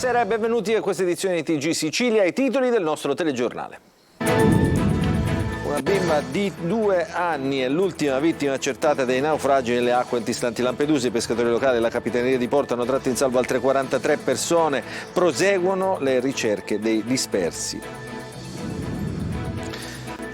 Buonasera e benvenuti a questa edizione di TG Sicilia, i titoli del nostro telegiornale. Una bimba di 2 anni è l'ultima vittima accertata dei naufragi nelle acque antistanti Lampedusa. I pescatori locali e la Capitaneria di Porto hanno tratto in salvo altre 43 persone. Proseguono le ricerche dei dispersi.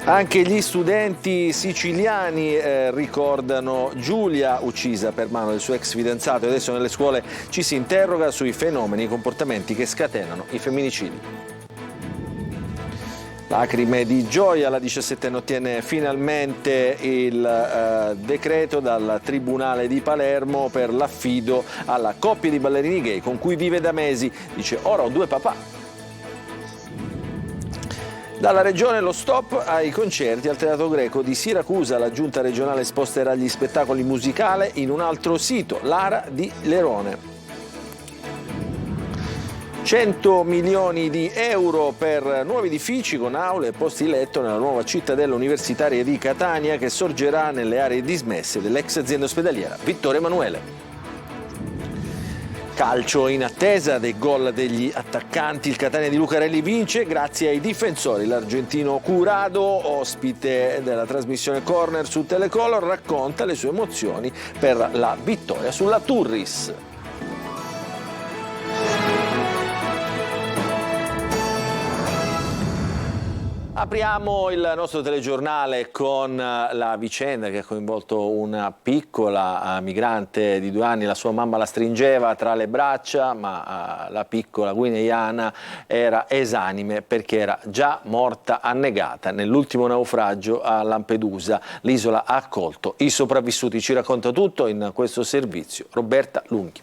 Anche gli studenti siciliani ricordano Giulia, uccisa per mano del suo ex fidanzato, e adesso nelle scuole ci si interroga sui fenomeni e i comportamenti che scatenano i femminicidi. Lacrime di gioia, la 17enne ottiene finalmente il decreto dal Tribunale di Palermo per l'affido alla coppia di ballerini gay con cui vive da mesi. Dice: ora ho 2 papà. Dalla regione lo stop ai concerti al Teatro Greco di Siracusa. La giunta regionale sposterà gli spettacoli musicali in un altro sito, l'Ara di Lerone. 100 milioni di euro per nuovi edifici con aule e posti letto nella nuova cittadella universitaria di Catania, che sorgerà nelle aree dismesse dell'ex azienda ospedaliera Vittorio Emanuele. Calcio in attesa dei gol degli attaccanti. Il Catania di Lucarelli vince grazie ai difensori. L'argentino Curado, ospite della trasmissione Corner su Telecolor, racconta le sue emozioni per la vittoria sulla Turris. Apriamo il nostro telegiornale con la vicenda che ha coinvolto una piccola migrante di 2 anni. La sua mamma la stringeva tra le braccia, ma la piccola guineana era esanime perché era già morta annegata nell'ultimo naufragio a Lampedusa. L'isola ha accolto i sopravvissuti. Ci racconta tutto in questo servizio Roberta Lunghi.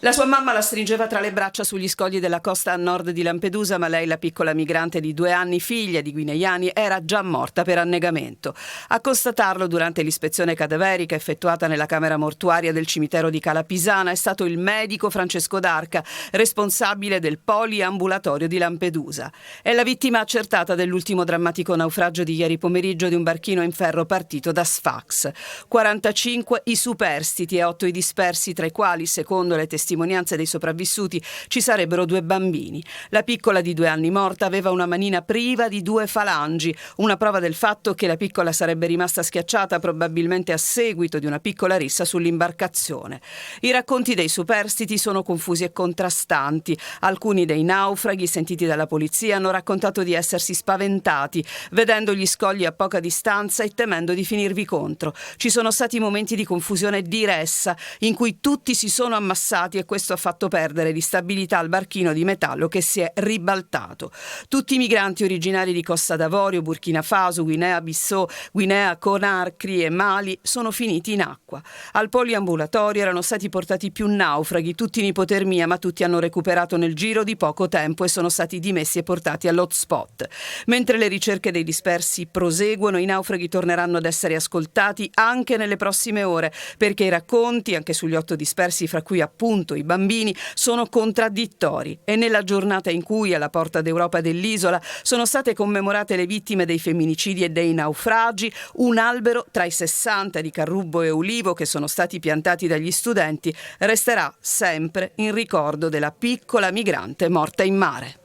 La sua mamma la stringeva tra le braccia sugli scogli della costa a nord di Lampedusa, ma lei, la piccola migrante di 2 anni, figlia di guineiani, era già morta per annegamento. A constatarlo durante l'ispezione cadaverica effettuata nella camera mortuaria del cimitero di Cala Pisana è stato il medico Francesco D'Arca, responsabile del poliambulatorio di Lampedusa. È la vittima accertata dell'ultimo drammatico naufragio di ieri pomeriggio di un barchino in ferro partito da Sfax. 45 i superstiti e 8 i dispersi, tra i quali, secondo le testimonianze dei sopravvissuti, ci sarebbero 2 bambini. La piccola di 2 anni morta aveva una manina priva di 2 falangi, una prova del fatto che la piccola sarebbe rimasta schiacciata probabilmente a seguito di una piccola rissa sull'imbarcazione. I racconti dei superstiti sono confusi e contrastanti. Alcuni dei naufraghi sentiti dalla polizia hanno raccontato di essersi spaventati, vedendo gli scogli a poca distanza e temendo di finirvi contro. Ci sono stati momenti di confusione e di ressa in cui tutti si sono ammassati e questo ha fatto perdere di stabilità al barchino di metallo che si è ribaltato. Tutti i migranti originari di Costa d'Avorio, Burkina Faso, Guinea-Bissau, Guinea-Conakry e Mali sono finiti in acqua. Al poliambulatorio erano stati portati più naufraghi, tutti in ipotermia, ma tutti hanno recuperato nel giro di poco tempo e sono stati dimessi e portati all'hotspot. Mentre le ricerche dei dispersi proseguono, i naufraghi torneranno ad essere ascoltati anche nelle prossime ore, perché i racconti, anche sugli 8 dispersi, fra cui appunto i bambini, sono contraddittori. E nella giornata in cui alla porta d'Europa dell'isola sono state commemorate le vittime dei femminicidi e dei naufragi, un albero tra i 60 di carrubbo e ulivo che sono stati piantati dagli studenti resterà sempre in ricordo della piccola migrante morta in mare.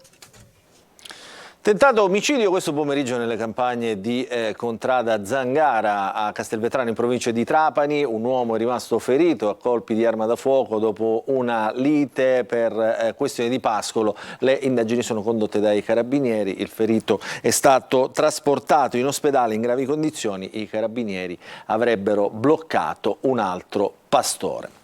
Tentato omicidio questo pomeriggio nelle campagne di Contrada Zangara a Castelvetrano in provincia di Trapani. Un uomo è rimasto ferito a colpi di arma da fuoco dopo una lite per questione di pascolo. Le indagini sono condotte dai carabinieri. Il ferito è stato trasportato in ospedale in gravi condizioni. I carabinieri avrebbero bloccato un altro pastore.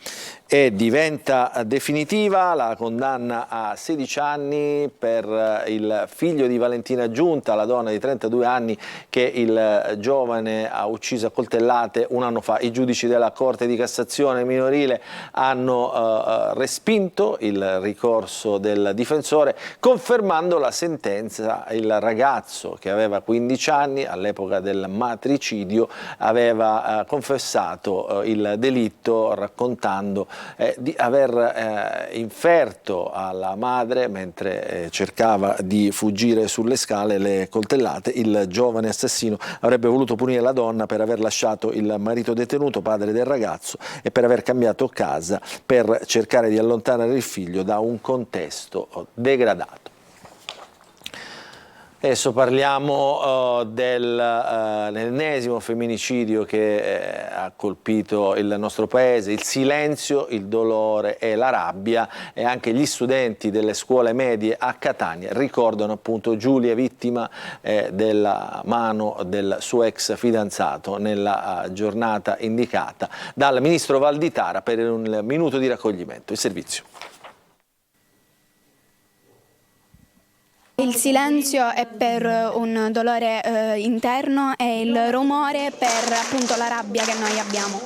E diventa definitiva la condanna a 16 anni per il figlio di Valentina Giunta, la donna di 32 anni che il giovane ha ucciso a coltellate 1 anno fa. I giudici della Corte di Cassazione minorile hanno respinto il ricorso del difensore, confermando la sentenza. Il ragazzo, che aveva 15 anni all'epoca del matricidio, aveva confessato il delitto raccontando di aver inferto alla madre, mentre cercava di fuggire sulle scale, le coltellate. Il giovane assassino avrebbe voluto punire la donna per aver lasciato il marito detenuto, padre del ragazzo, e per aver cambiato casa per cercare di allontanare il figlio da un contesto degradato. Adesso parliamo dell'ennesimo femminicidio che ha colpito il nostro paese. Il silenzio, il dolore e la rabbia, e anche gli studenti delle scuole medie a Catania ricordano appunto Giulia, vittima della mano del suo ex fidanzato nella giornata indicata dal ministro Valditara per un minuto di raccoglimento. Il servizio. Il silenzio è per un dolore interno e il rumore per appunto la rabbia che noi abbiamo.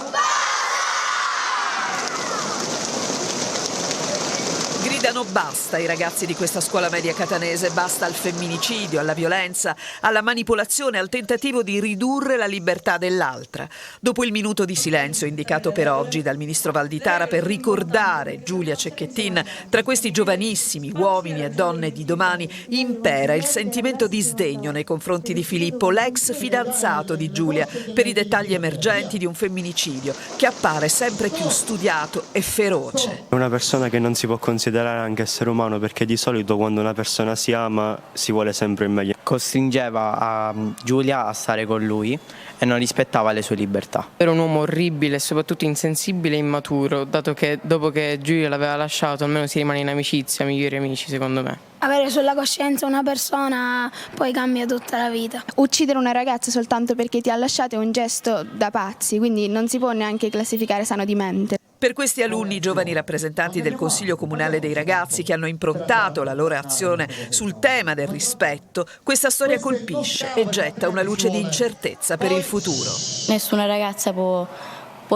Gridano basta i ragazzi di questa scuola media catanese, basta al femminicidio, alla violenza, alla manipolazione, al tentativo di ridurre la libertà dell'altra. Dopo il minuto di silenzio indicato per oggi dal ministro Valditara per ricordare Giulia Cecchettin, tra questi giovanissimi uomini e donne di domani impera il sentimento di sdegno nei confronti di Filippo, l'ex fidanzato di Giulia, per i dettagli emergenti di un femminicidio che appare sempre più studiato e feroce. È una persona che non si può considerare anche essere umano, perché di solito quando una persona si ama si vuole sempre il meglio. Costringeva a Giulia a stare con lui e non rispettava le sue libertà. Era un uomo orribile e soprattutto insensibile e immaturo, dato che dopo che Giulia l'aveva lasciato almeno si rimane in amicizia, migliori amici secondo me. Avere sulla coscienza una persona poi cambia tutta la vita. Uccidere una ragazza soltanto perché ti ha lasciato è un gesto da pazzi, quindi non si può neanche classificare sano di mente. Per questi alunni, giovani rappresentanti del Consiglio Comunale dei Ragazzi che hanno improntato la loro azione sul tema del rispetto, questa storia colpisce e getta una luce di incertezza per il futuro. Nessuna ragazza può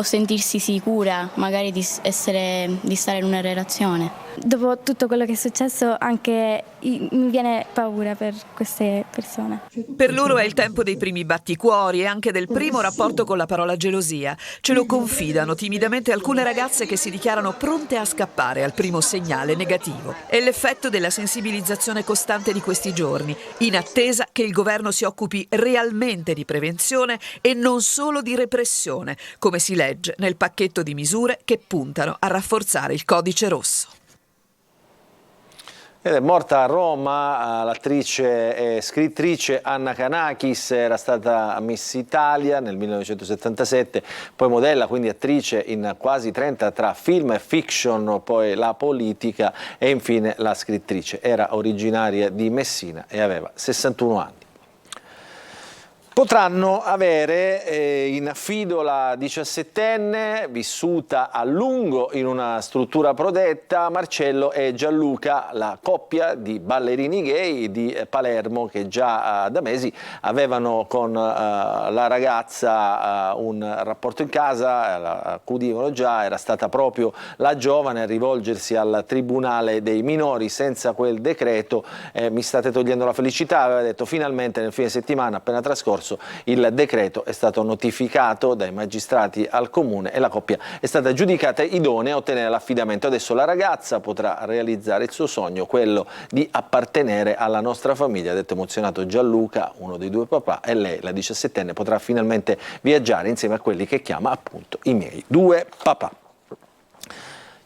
sentirsi sicura magari di stare in una relazione. Dopo tutto quello che è successo anche mi viene paura per queste persone. Per loro è il tempo dei primi batticuori e anche del primo rapporto con la parola gelosia. Ce lo confidano timidamente alcune ragazze che si dichiarano pronte a scappare al primo segnale negativo. È l'effetto della sensibilizzazione costante di questi giorni, in attesa che il governo si occupi realmente di prevenzione e non solo di repressione, come si legge nel pacchetto di misure che puntano a rafforzare il codice rosso. Ed è morta a Roma l'attrice e scrittrice Anna Kanakis. Era stata Miss Italia nel 1977, poi modella, quindi attrice in quasi 30 tra film e fiction, poi la politica e infine la scrittrice. Era originaria di Messina e aveva 61 anni. Potranno avere in affido la 17enne, vissuta a lungo in una struttura protetta, Marcello e Gianluca, la coppia di ballerini gay di Palermo che già da mesi avevano con la ragazza un rapporto in casa, la accudivano già. Era stata proprio la giovane a rivolgersi al Tribunale dei minori senza quel decreto. Mi state togliendo la felicità, aveva detto. Finalmente nel fine settimana appena trascorso il decreto è stato notificato dai magistrati al comune e la coppia è stata giudicata idonea a ottenere l'affidamento. Adesso la ragazza potrà realizzare il suo sogno, quello di appartenere alla nostra famiglia, ha detto emozionato Gianluca, uno dei due papà, e lei, la 17enne, potrà finalmente viaggiare insieme a quelli che chiama appunto i miei due papà.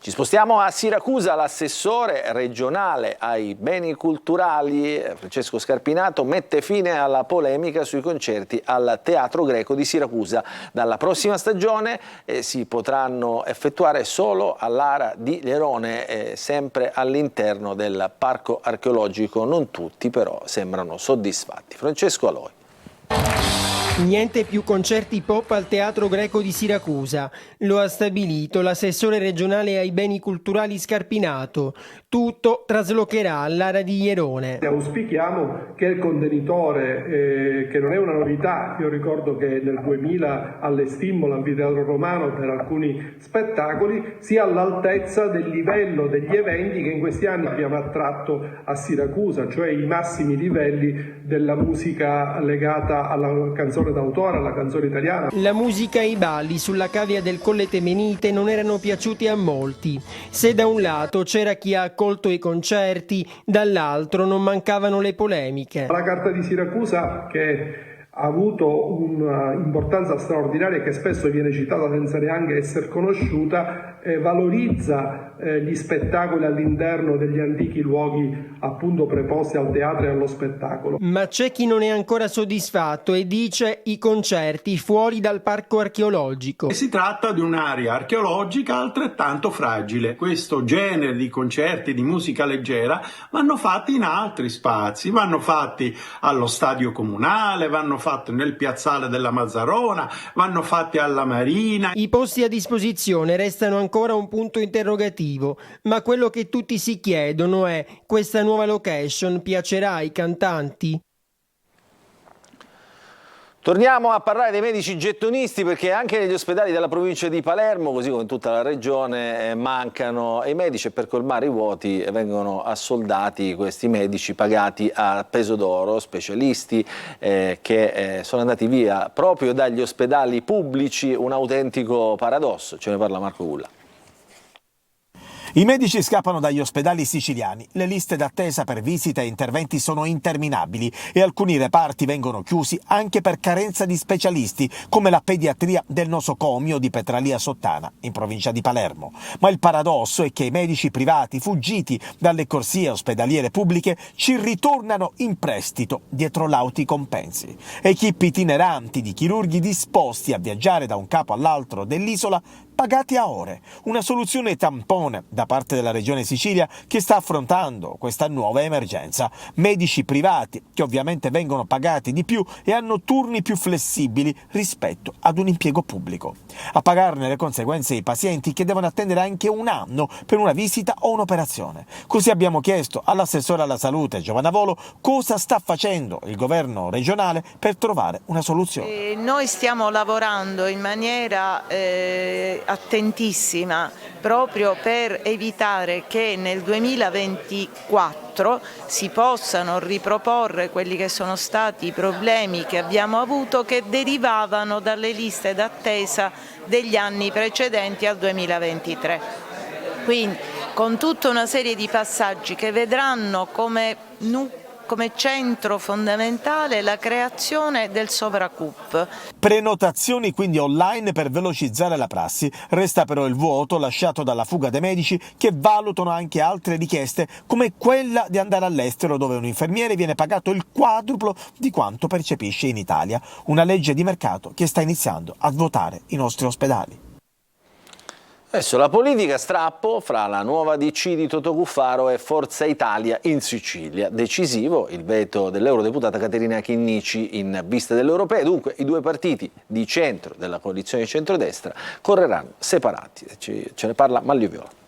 Ci spostiamo a Siracusa. L'assessore regionale ai beni culturali Francesco Scarpinato mette fine alla polemica sui concerti al Teatro Greco di Siracusa. Dalla prossima stagione si potranno effettuare solo all'Ara di Lerone, sempre all'interno del parco archeologico. Non tutti però sembrano soddisfatti. Francesco Aloi. Niente più concerti pop al Teatro Greco di Siracusa. Lo ha stabilito l'assessore regionale ai beni culturali Scarpinato. tutto traslocherà all'area di Ierone. Auspichiamo che il contenitore, che non è una novità, io ricordo che nel 2000 allestimmo l'anfiteatro romano per alcuni spettacoli, sia all'altezza del livello degli eventi che in questi anni abbiamo attratto a Siracusa, cioè i massimi livelli della musica legata alla canzone d'autore, alla canzone italiana. La musica e i balli sulla cavia del Colle Temenite non erano piaciuti a molti. Se da un lato c'era chi ha accolto i concerti, dall'altro non mancavano le polemiche. La Carta di Siracusa, che ha avuto un'importanza straordinaria e che spesso viene citata senza neanche essere conosciuta, valorizza gli spettacoli all'interno degli antichi luoghi appunto preposti al teatro e allo spettacolo. Ma c'è chi non è ancora soddisfatto e dice i concerti fuori dal parco archeologico. Si tratta di un'area archeologica altrettanto fragile. Questo genere di concerti di musica leggera vanno fatti in altri spazi, vanno fatti allo stadio comunale, vanno fatti nel piazzale della Mazzarona, vanno fatti alla Marina. I posti a disposizione restano ancora un punto interrogativo, ma quello che tutti si chiedono è: questa nuova location piacerà ai cantanti? Torniamo a parlare dei medici gettonisti, perché anche negli ospedali della provincia di Palermo, così come in tutta la regione, mancano i medici e per colmare i vuoti vengono assoldati questi medici pagati a peso d'oro, specialisti che sono andati via proprio dagli ospedali pubblici, un autentico paradosso. Ce ne parla Marco Gulla. I medici scappano dagli ospedali siciliani, le liste d'attesa per visite e interventi sono interminabili e alcuni reparti vengono chiusi anche per carenza di specialisti, come la pediatria del nosocomio di Petralia Sottana, in provincia di Palermo. Ma il paradosso è che i medici privati fuggiti dalle corsie ospedaliere pubbliche ci ritornano in prestito dietro lauti compensi. Equipe itineranti di chirurghi disposti a viaggiare da un capo all'altro dell'isola pagati a ore, una soluzione tampone da parte della Regione Sicilia che sta affrontando questa nuova emergenza. Medici privati che ovviamente vengono pagati di più e hanno turni più flessibili rispetto ad un impiego pubblico. A pagarne le conseguenze i pazienti che devono attendere anche un anno per una visita o un'operazione. Così abbiamo chiesto all'assessore alla salute Giovanna Volo cosa sta facendo il governo regionale per trovare una soluzione. Noi stiamo lavorando in maniera attentissima proprio per evitare che nel 2024 si possano riproporre quelli che sono stati i problemi che abbiamo avuto, che derivavano dalle liste d'attesa degli anni precedenti al 2023. Quindi con tutta una serie di passaggi che vedranno come centro fondamentale la creazione del Sovracup. Prenotazioni quindi online per velocizzare la prassi. Resta però il vuoto lasciato dalla fuga dei medici, che valutano anche altre richieste come quella di andare all'estero, dove un infermiere viene pagato il quadruplo di quanto percepisce in Italia. Una legge di mercato che sta iniziando a svuotare i nostri ospedali. Adesso la politica, strappo fra la nuova DC di Totò Cuffaro e Forza Italia in Sicilia. Decisivo il veto dell'eurodeputata Caterina Chinnici in vista delle europee. Dunque i due partiti di centro della coalizione di centrodestra correranno separati. Ce ne parla Maglio Viola.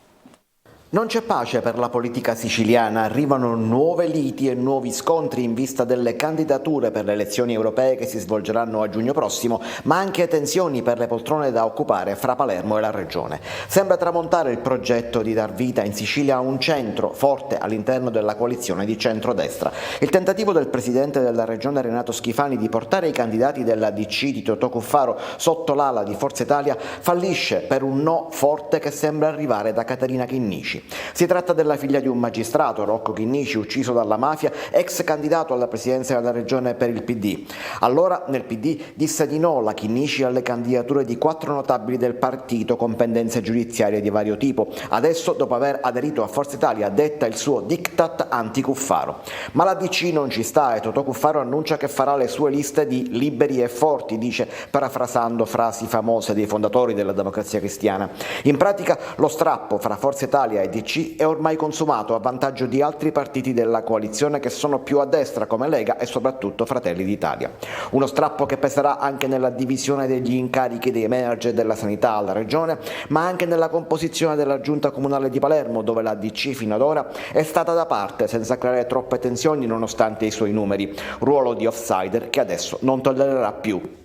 Non c'è pace per la politica siciliana, arrivano nuove liti e nuovi scontri in vista delle candidature per le elezioni europee che si svolgeranno a giugno prossimo, ma anche tensioni per le poltrone da occupare fra Palermo e la regione. Sembra tramontare il progetto di dar vita in Sicilia a un centro forte all'interno della coalizione di centrodestra. Il tentativo del presidente della regione Renato Schifani di portare i candidati della DC di Totò Cuffaro sotto l'ala di Forza Italia fallisce per un no forte che sembra arrivare da Caterina Chinnici. Si tratta della figlia di un magistrato, Rocco Chinnici, ucciso dalla mafia, ex candidato alla presidenza della regione per il PD. Allora nel PD disse di no la Chinnici alle candidature di 4 notabili del partito con pendenze giudiziarie di vario tipo. Adesso, dopo aver aderito a Forza Italia, detta il suo diktat anti-Cuffaro. Ma la DC non ci sta e Totò Cuffaro annuncia che farà le sue liste di liberi e forti, dice, parafrasando frasi famose dei fondatori della Democrazia Cristiana. In pratica lo strappo fra Forza Italia e DC è ormai consumato a vantaggio di altri partiti della coalizione che sono più a destra come Lega e soprattutto Fratelli d'Italia. Uno strappo che peserà anche nella divisione degli incarichi dei manager della sanità alla regione, ma anche nella composizione della giunta comunale di Palermo, dove la DC fino ad ora è stata da parte senza creare troppe tensioni nonostante i suoi numeri, ruolo di outsider che adesso non tollererà più.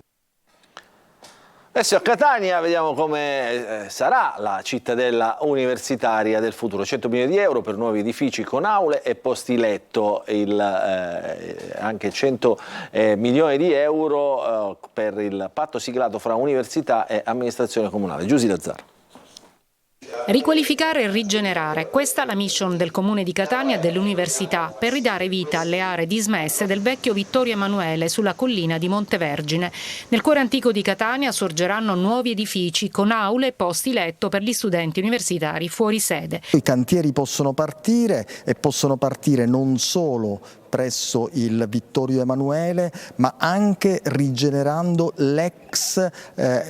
Adesso a Catania vediamo come sarà la cittadella universitaria del futuro. 100 milioni di euro per nuovi edifici con aule e posti letto, anche 100 milioni di euro per il patto siglato fra università e amministrazione comunale. Giusy Lazzaro. Riqualificare e rigenerare, questa è la mission del Comune di Catania e dell'Università per ridare vita alle aree dismesse del vecchio Vittorio Emanuele sulla collina di Montevergine. Nel cuore antico di Catania sorgeranno nuovi edifici con aule e posti letto per gli studenti universitari fuori sede. I cantieri possono partire e possono partire non solo presso il Vittorio Emanuele, ma anche rigenerando l'ex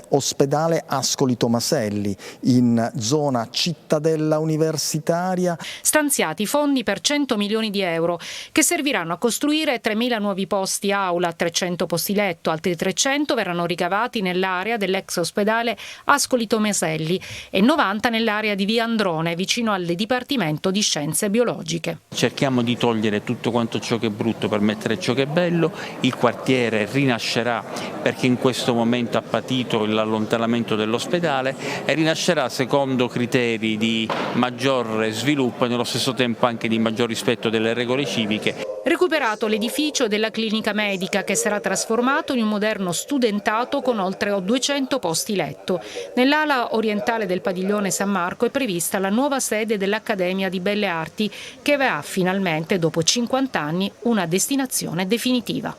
ospedale Ascoli Tomaselli in zona cittadella universitaria. Stanziati fondi per 100 milioni di euro che serviranno a costruire 3.000 nuovi posti aula, 300 posti letto, altri 300 verranno ricavati nell'area dell'ex ospedale Ascoli Tomaselli e 90 nell'area di Via Androne vicino al Dipartimento di Scienze Biologiche. Cerchiamo di togliere tutto quanto ciò che è brutto per mettere ciò che è bello. Il quartiere rinascerà perché in questo momento ha patito l'allontanamento dell'ospedale e rinascerà secondo criteri di maggior sviluppo e nello stesso tempo anche di maggior rispetto delle regole civiche. Recuperato l'edificio della clinica medica che sarà trasformato in un moderno studentato con oltre 200 posti letto. Nell'ala orientale del padiglione San Marco è prevista la nuova sede dell'Accademia di Belle Arti che avrà finalmente dopo 50 anni una destinazione definitiva.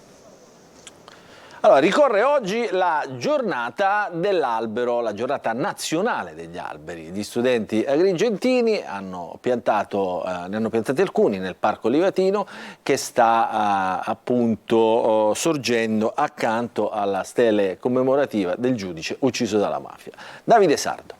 Allora, ricorre oggi la giornata dell'albero, la giornata nazionale degli alberi. Gli studenti agrigentini ne hanno piantati alcuni nel Parco Livatino che sta appunto sorgendo accanto alla stele commemorativa del giudice ucciso dalla mafia. Davide Sardo.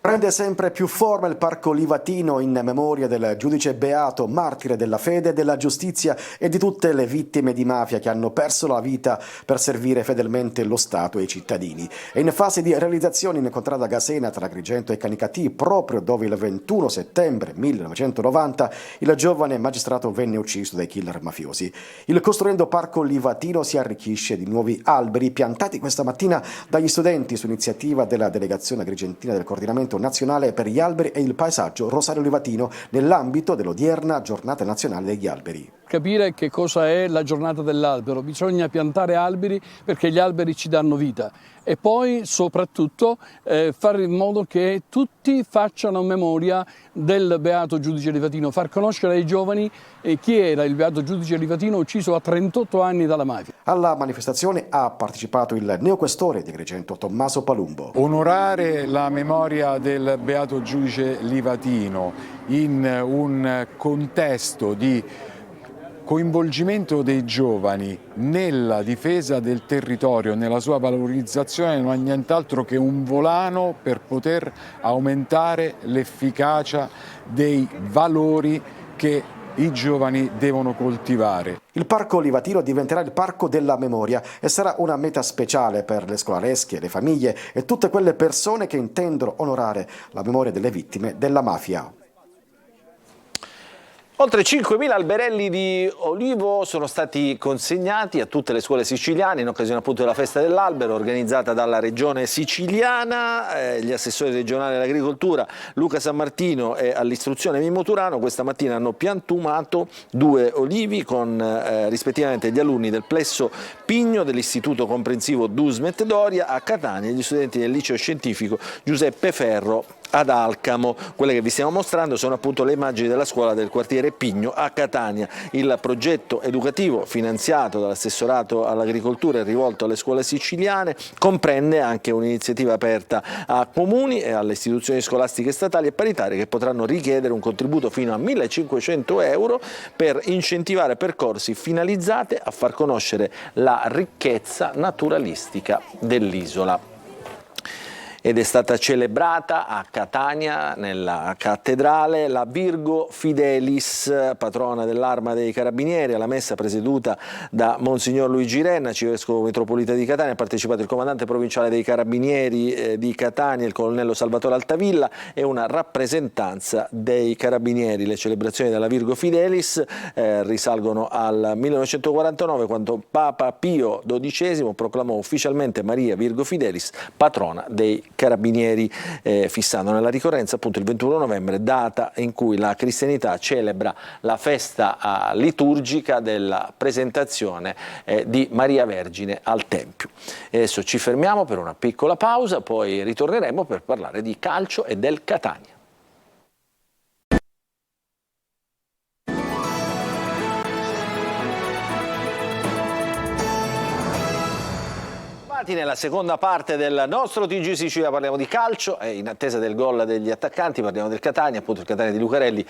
Prende sempre più forma il Parco Livatino in memoria del giudice beato, martire della fede, della giustizia e di tutte le vittime di mafia che hanno perso la vita per servire fedelmente lo Stato e i cittadini. È in fase di realizzazione in contrada Gasena tra Agrigento e Canicattì, proprio dove il 21 settembre 1990 il giovane magistrato venne ucciso dai killer mafiosi. Il costruendo Parco Livatino si arricchisce di nuovi alberi piantati questa mattina dagli studenti su iniziativa della delegazione agrigentina del coordinamento nazionale per gli alberi e il paesaggio Rosario Livatino nell'ambito dell'odierna giornata nazionale degli alberi. Capire che cosa è la giornata dell'albero, bisogna piantare alberi perché gli alberi ci danno vita e poi soprattutto fare in modo che tutti facciano memoria del beato giudice Livatino, far conoscere ai giovani chi era il beato giudice Livatino ucciso a 38 anni dalla mafia. Alla manifestazione ha partecipato il neoquestore di Agrigento Tommaso Palumbo. Onorare la memoria del beato giudice Livatino in un contesto di coinvolgimento dei giovani nella difesa del territorio, nella sua valorizzazione, non è nient'altro che un volano per poter aumentare l'efficacia dei valori che i giovani devono coltivare. Il Parco Livatino diventerà il Parco della Memoria e sarà una meta speciale per le scolaresche, le famiglie e tutte quelle persone che intendono onorare la memoria delle vittime della mafia. Oltre 5.000 alberelli di olivo sono stati consegnati a tutte le scuole siciliane in occasione appunto della festa dell'albero organizzata dalla regione siciliana. Gli assessori regionali all'agricoltura Luca Sammartino e all'istruzione Mimmo Turano questa mattina hanno piantumato 2 olivi con rispettivamente gli alunni del Plesso Pigno dell'istituto comprensivo Dusmet Doria a Catania e gli studenti del liceo scientifico Giuseppe Ferro ad Alcamo. Quelle che vi stiamo mostrando sono appunto le immagini della scuola del quartiere Pigno a Catania. Il progetto educativo finanziato dall'assessorato all'agricoltura e rivolto alle scuole siciliane comprende anche un'iniziativa aperta a comuni e alle istituzioni scolastiche statali e paritarie che potranno richiedere un contributo fino a 1.500 euro per incentivare percorsi finalizzati a far conoscere la ricchezza naturalistica dell'isola. ed è stata celebrata a Catania nella cattedrale la Virgo Fidelis, patrona dell'Arma dei Carabinieri. Alla messa presieduta da Monsignor Luigi Renna, arcivescovo metropolita di Catania, ha partecipato il comandante provinciale dei Carabinieri di Catania, il colonnello Salvatore Altavilla, e una rappresentanza dei Carabinieri. Le celebrazioni della Virgo Fidelis risalgono al 1949, quando Papa Pio XII proclamò ufficialmente Maria Virgo Fidelis patrona dei Carabinieri, fissando nella ricorrenza appunto il 21 novembre, data in cui la cristianità celebra la festa liturgica della presentazione di Maria Vergine al Tempio. E adesso ci fermiamo per una piccola pausa, poi ritorneremo per parlare di calcio e del Catania. Nella seconda parte del nostro TG Sicilia parliamo di calcio e in attesa del gol degli attaccanti parliamo del Catania. Appunto il Catania di Lucarelli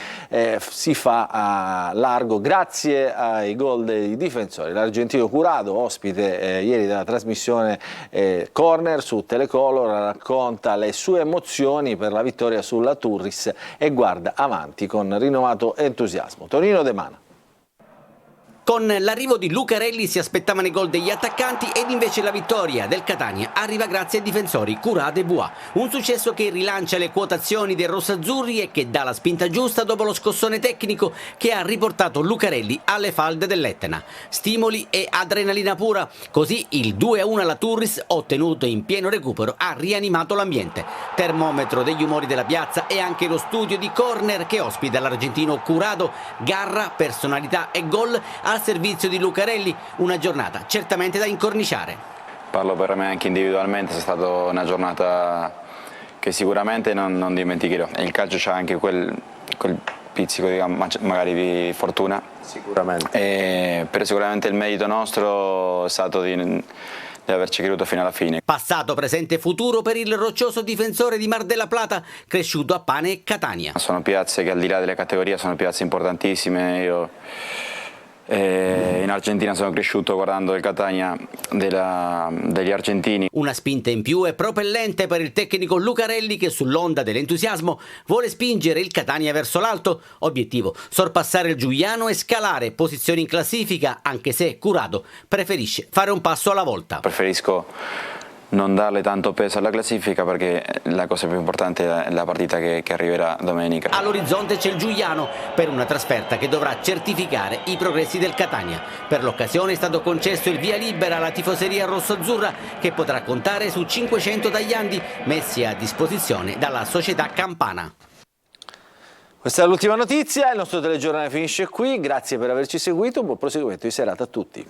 si fa largo grazie ai gol dei difensori. L'argentino Curado, ospite ieri della trasmissione Corner su Telecolor, racconta le sue emozioni per la vittoria sulla Turris e guarda avanti con rinnovato entusiasmo. Tonino De Mana. Con l'arrivo di Lucarelli si aspettavano i gol degli attaccanti ed invece la vittoria del Catania arriva grazie ai difensori Curado e Bois. Un successo che rilancia le quotazioni dei rossazzurri e che dà la spinta giusta dopo lo scossone tecnico che ha riportato Lucarelli alle falde dell'Etna. Stimoli e adrenalina pura, così il 2-1 alla Turris, ottenuto in pieno recupero, ha rianimato l'ambiente. Termometro degli umori della piazza e anche lo studio di Corner che ospita l'argentino Curado. Garra, personalità e gol al servizio di Lucarelli, una giornata certamente da incorniciare. Parlo per me anche individualmente, è stata una giornata che sicuramente non dimenticherò. Il calcio c'ha anche quel pizzico magari di fortuna. Sicuramente. Però sicuramente il merito nostro è stato di averci creduto fino alla fine. Passato, presente e futuro per il roccioso difensore di Mar della Plata, cresciuto a Pane e Catania. Sono piazze che al di là delle categorie sono piazze importantissime. Io in Argentina sono cresciuto guardando il Catania degli argentini. Una spinta in più e propellente per il tecnico Lucarelli che sull'onda dell'entusiasmo vuole spingere il Catania verso l'alto. Obiettivo: sorpassare il Giuliano e scalare posizioni in classifica, anche se Curado preferisce fare un passo alla volta. Preferisco non darle tanto peso alla classifica perché la cosa più importante è la partita che arriverà domenica. All'orizzonte c'è il Giuliano per una trasferta che dovrà certificare i progressi del Catania. Per l'occasione è stato concesso il via libera alla tifoseria rossoazzurra che potrà contare su 500 tagliandi messi a disposizione dalla società campana. Questa è l'ultima notizia, il nostro telegiornale finisce qui, grazie per averci seguito, buon proseguimento di serata a tutti.